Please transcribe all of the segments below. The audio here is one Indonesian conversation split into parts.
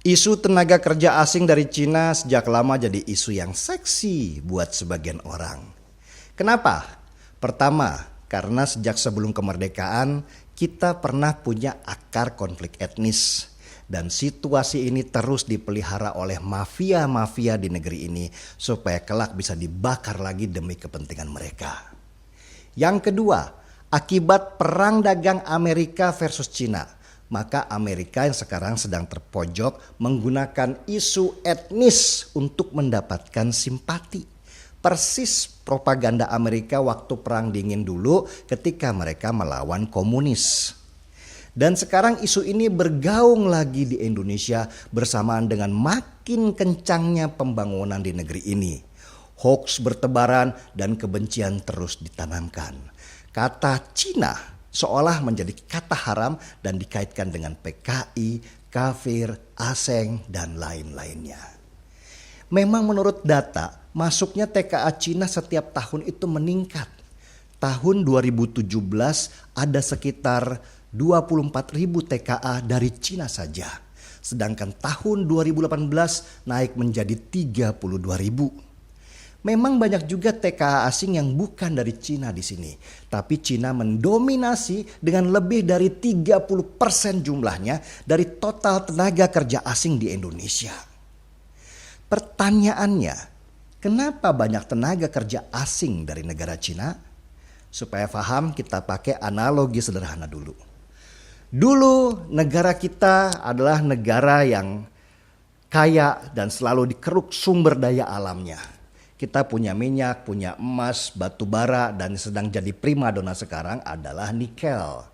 Isu tenaga kerja asing dari Cina sejak lama jadi isu yang seksi buat sebagian orang. Kenapa? Pertama, karena sejak sebelum kemerdekaan kita pernah punya akar konflik etnis. Dan situasi ini terus dipelihara oleh mafia-mafia di negeri ini supaya kelak bisa dibakar lagi demi kepentingan mereka. Yang kedua, akibat perang dagang Amerika versus Cina, maka Amerika yang sekarang sedang terpojok menggunakan isu etnis untuk mendapatkan simpati. Persis propaganda Amerika waktu perang dingin dulu ketika mereka melawan komunis. Dan sekarang isu ini bergaung lagi di Indonesia bersamaan dengan makin kencangnya pembangunan di negeri ini. Hoax bertebaran dan kebencian terus ditanamkan. Kata Cina seolah menjadi kata haram dan dikaitkan dengan PKI, kafir, asing, dan lain-lainnya. Memang menurut data, masuknya TKA Cina setiap tahun itu meningkat. Tahun 2017 ada sekitar 24.000 TKA dari Cina saja. Sedangkan tahun 2018 naik menjadi 32.000. Memang banyak juga TKA asing yang bukan dari Cina di sini. Tapi Cina mendominasi dengan lebih dari 30% jumlahnya dari total tenaga kerja asing di Indonesia. Pertanyaannya, kenapa banyak tenaga kerja asing dari negara Cina? Supaya paham kita pakai analogi sederhana dulu. Dulu negara kita adalah negara yang kaya dan selalu dikeruk sumber daya alamnya. Kita punya minyak, punya emas, batu bara, dan sedang jadi primadona sekarang adalah nikel.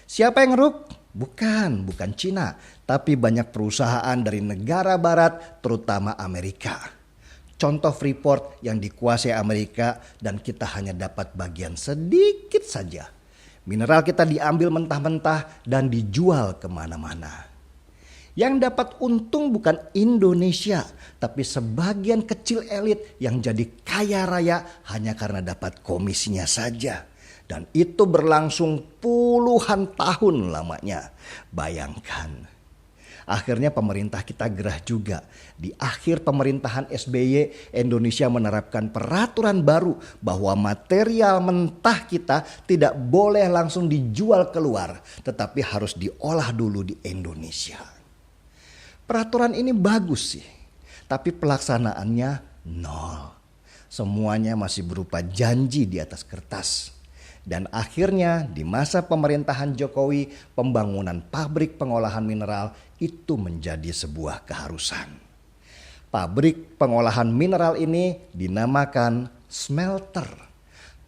Siapa yang ngeruk? Bukan Cina, tapi banyak perusahaan dari negara barat terutama Amerika. Contoh Freeport yang dikuasai Amerika dan kita hanya dapat bagian sedikit saja. Mineral kita diambil mentah-mentah dan dijual kemana-mana. Yang dapat untung bukan Indonesia, tapi sebagian kecil elit yang jadi kaya raya hanya karena dapat komisinya saja. Dan itu berlangsung puluhan tahun lamanya. Bayangkan. Akhirnya pemerintah kita gerah juga. Di akhir pemerintahan SBY, Indonesia menerapkan peraturan baru bahwa material mentah kita tidak boleh langsung dijual keluar, tetapi harus diolah dulu di Indonesia. Peraturan ini bagus sih, tapi pelaksanaannya nol. Semuanya masih berupa janji di atas kertas. Dan akhirnya di masa pemerintahan Jokowi, pembangunan pabrik pengolahan mineral itu menjadi sebuah keharusan. Pabrik pengolahan mineral ini dinamakan smelter.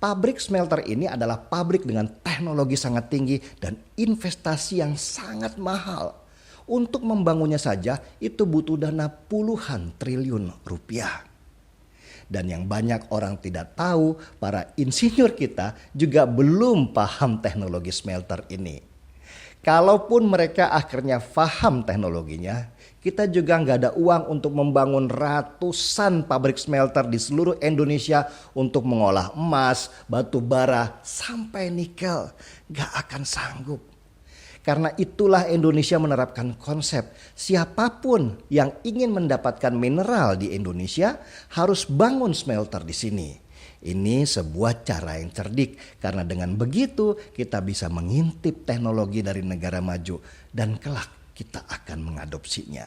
Pabrik smelter ini adalah pabrik dengan teknologi sangat tinggi dan investasi yang sangat mahal. Untuk membangunnya saja itu butuh dana puluhan triliun rupiah. Dan yang banyak orang tidak tahu, para insinyur kita juga belum paham teknologi smelter ini. Kalaupun mereka akhirnya paham teknologinya, kita juga nggak ada uang untuk membangun ratusan pabrik smelter di seluruh Indonesia untuk mengolah emas, batu bara, sampai nikel. Nggak akan sanggup. Karena itulah Indonesia menerapkan konsep siapapun yang ingin mendapatkan mineral di Indonesia harus bangun smelter di sini. Ini sebuah cara yang cerdik karena dengan begitu kita bisa mengintip teknologi dari negara maju dan kelak kita akan mengadopsinya.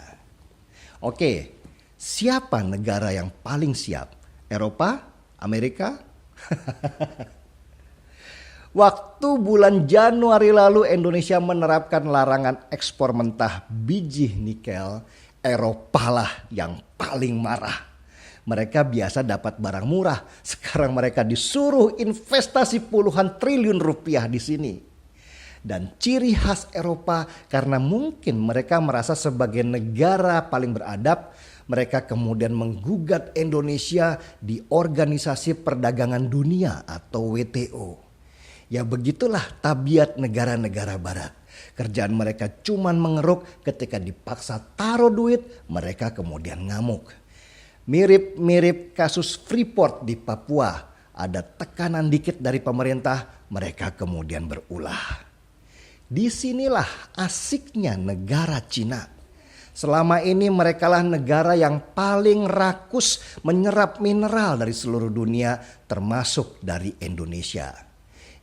Oke, siapa negara yang paling siap? Eropa? Amerika? Waktu bulan Januari lalu Indonesia menerapkan larangan ekspor mentah biji nikel, Eropa lah yang paling marah. Mereka biasa dapat barang murah, sekarang mereka disuruh investasi puluhan triliun rupiah di sini. Dan ciri khas Eropa karena mungkin mereka merasa sebagai negara paling beradab, mereka kemudian menggugat Indonesia di Organisasi Perdagangan Dunia atau WTO. Ya begitulah tabiat negara-negara barat. Kerjaan mereka cuman mengeruk, ketika dipaksa taruh duit, mereka kemudian ngamuk. Mirip-mirip kasus Freeport di Papua. Ada tekanan dikit dari pemerintah, mereka kemudian berulah. Disinilah asiknya negara Cina. Selama ini merekalah negara yang paling rakus menyerap mineral dari seluruh dunia, termasuk dari Indonesia.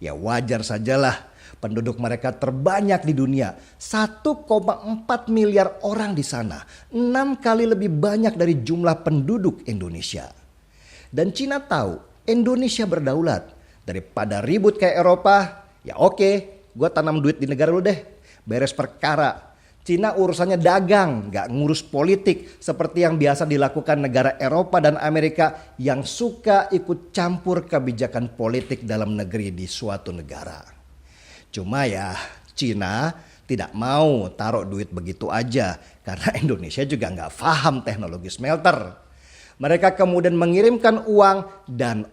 Ya wajar sajalah, penduduk mereka terbanyak di dunia, 1,4 miliar orang di sana, 6 kali lebih banyak dari jumlah penduduk Indonesia. Dan Cina tahu Indonesia berdaulat, daripada ribut kayak Eropa, ya oke, gue tanam duit di negara lu deh, beres perkara. Cina urusannya dagang, gak ngurus politik seperti yang biasa dilakukan negara Eropa dan Amerika yang suka ikut campur kebijakan politik dalam negeri di suatu negara. Cuma ya Cina tidak mau taruh duit begitu aja karena Indonesia juga gak paham teknologi smelter. Mereka kemudian mengirimkan uang dan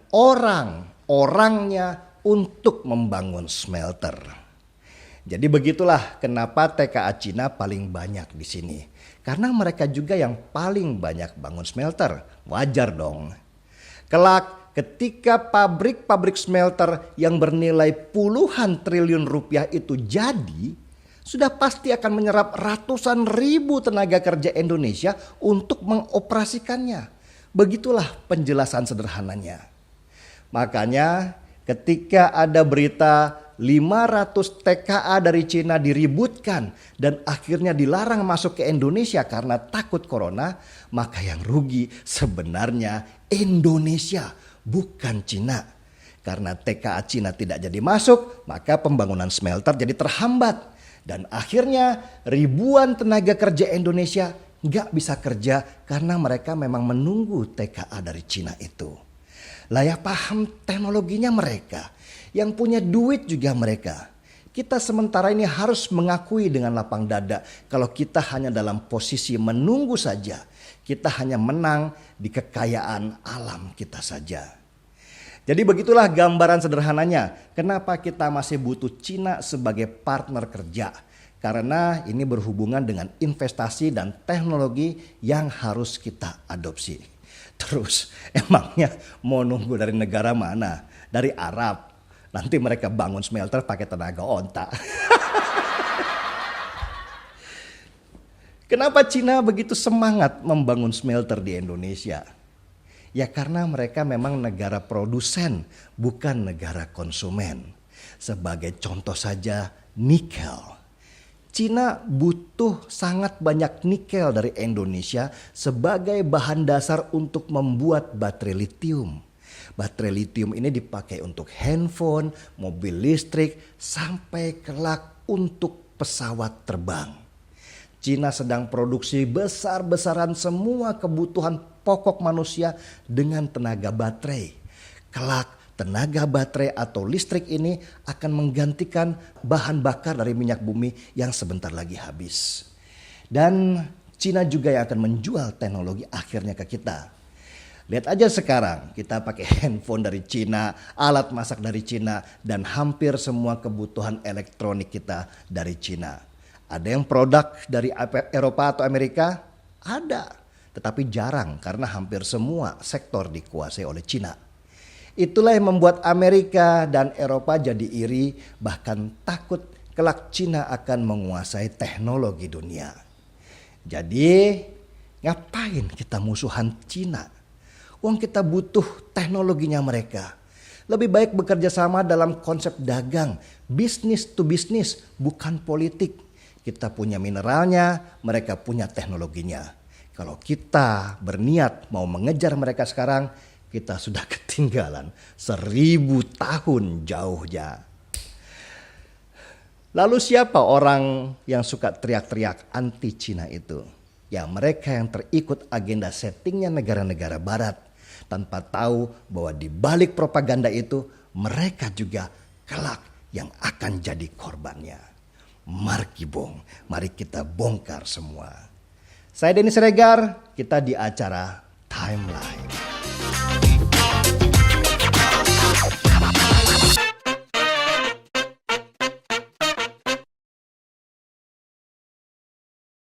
orangnya untuk membangun smelter. Jadi begitulah kenapa TKA Cina paling banyak di sini. Karena mereka juga yang paling banyak bangun smelter. Wajar dong. Kelak ketika pabrik-pabrik smelter yang bernilai puluhan triliun rupiah itu jadi, sudah pasti akan menyerap ratusan ribu tenaga kerja Indonesia untuk mengoperasikannya. Begitulah penjelasan sederhananya. Makanya ketika ada berita 500 TKA dari Cina diributkan dan akhirnya dilarang masuk ke Indonesia karena takut corona, maka yang rugi sebenarnya Indonesia, bukan Cina. Karena TKA Cina tidak jadi masuk, maka pembangunan smelter jadi terhambat. Dan akhirnya ribuan tenaga kerja Indonesia nggak bisa kerja karena mereka memang menunggu TKA dari Cina itu. Lah ya paham teknologinya mereka. Yang punya duit juga mereka. Kita sementara ini harus mengakui dengan lapang dada kalau kita hanya dalam posisi menunggu saja. Kita hanya menang di kekayaan alam kita saja. Jadi begitulah gambaran sederhananya kenapa kita masih butuh Cina sebagai partner kerja. Karena ini berhubungan dengan investasi dan teknologi yang harus kita adopsi. Terus emangnya mau nunggu dari negara mana? Dari Arab. Nanti mereka bangun smelter pakai tenaga onta. Kenapa Cina begitu semangat membangun smelter di Indonesia? Ya karena mereka memang negara produsen, bukan negara konsumen. Sebagai contoh saja nikel. Cina butuh sangat banyak nikel dari Indonesia sebagai bahan dasar untuk membuat baterai litium. Baterai litium ini dipakai untuk handphone, mobil listrik, sampai kelak untuk pesawat terbang. Cina sedang produksi besar-besaran semua kebutuhan pokok manusia dengan tenaga baterai. Kelak tenaga baterai atau listrik ini akan menggantikan bahan bakar dari minyak bumi yang sebentar lagi habis. Dan Cina juga yang akan menjual teknologi akhirnya ke kita. Lihat aja sekarang kita pakai handphone dari Cina, alat masak dari Cina, dan hampir semua kebutuhan elektronik kita dari Cina. Ada yang produk dari Eropa atau Amerika? Ada, tetapi jarang karena hampir semua sektor dikuasai oleh Cina. Itulah yang membuat Amerika dan Eropa jadi iri, bahkan takut kelak Cina akan menguasai teknologi dunia. Jadi ngapain kita musuhan Cina? Wong kita butuh teknologinya mereka. Lebih baik bekerja sama dalam konsep dagang, bisnis to bisnis, bukan politik. Kita punya mineralnya, mereka punya teknologinya. Kalau kita berniat mau mengejar mereka sekarang, kita sudah ketinggalan 1000 tahun jauhnya. Lalu siapa orang yang suka teriak-teriak anti Cina itu? Ya mereka yang terikut agenda settingnya negara-negara barat. Tanpa tahu bahwa di balik propaganda itu mereka juga kelak yang akan jadi korbannya. Markibong, mari kita bongkar semua. Saya Denny Siregar, kita di acara Timeline.